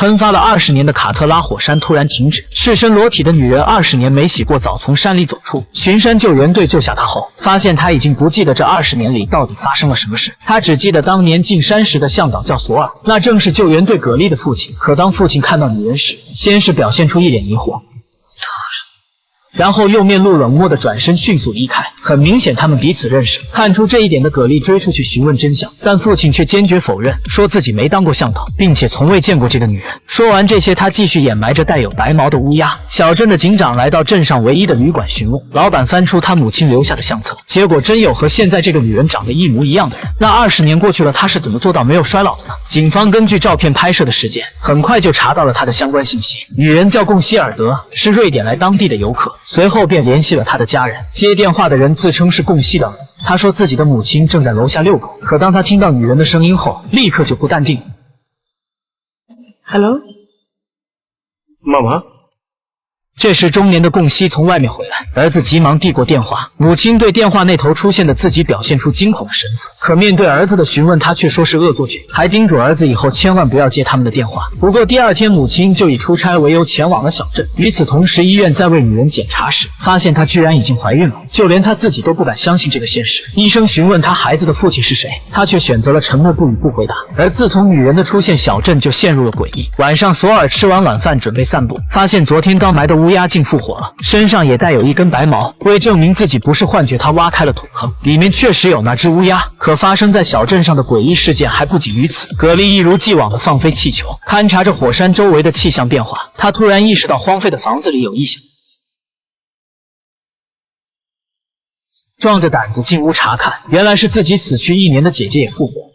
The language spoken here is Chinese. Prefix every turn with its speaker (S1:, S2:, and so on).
S1: 喷发了20年的卡特拉火山突然停止，赤身裸体的女人20年没洗过澡从山里走出，巡山救援队救下她后，发现她已经不记得这20年里到底发生了什么事，她只记得当年进山时的向导叫索尔，那正是救援队葛丽的父亲。可当父亲看到女人时，先是表现出一脸疑惑，然后又面露冷漠的转身迅速离开，很明显他们彼此认识。看出这一点的葛丽追出去询问真相，但父亲却坚决否认，说自己没当过向导，并且从未见过这个女人。说完这些，他继续掩埋着带有白毛的乌鸦。小镇的警长来到镇上唯一的旅馆询问，老板翻出他母亲留下的相册，结果真有和现在这个女人长得一模一样的人。那20年过去了，他是怎么做到没有衰老的呢？警方根据照片拍摄的时间，很快就查到了她的相关信息。女人叫贡希尔德，是瑞典来当地的游客。随后便联系了他的家人，接电话的人自称是贡希的儿子，他说自己的母亲正在楼下遛狗，可当他听到女人的声音后，立刻就不淡定。
S2: Hello， 妈妈。
S1: 这时，中年的贡希从外面回来，儿子急忙递过电话，母亲对电话那头出现的自己表现出惊恐的神色。可面对儿子的询问，他却说是恶作剧，还叮嘱儿子以后千万不要接他们的电话。不过第二天，母亲就以出差为由前往了小镇。与此同时，医院在为女人检查时，发现她居然已经怀孕了，就连她自己都不敢相信这个现实。医生询问她孩子的父亲是谁，她却选择了沉默不语不回答。而自从女人的出现，小镇就陷入了诡异。晚上，索尔吃完晚饭准备散步，发现昨天刚埋的乌鸦竟复活了，身上也带有一根白毛。为证明自己不是幻觉，他挖开了土坑，里面确实有那只乌鸦。可发生在小镇上的诡异事件还不仅于此，葛丽一如既往的放飞气球，勘察着火山周围的气象变化。他突然意识到荒废的房子里有异响，壮着胆子进屋查看，原来是自己死去1年的姐姐也复活。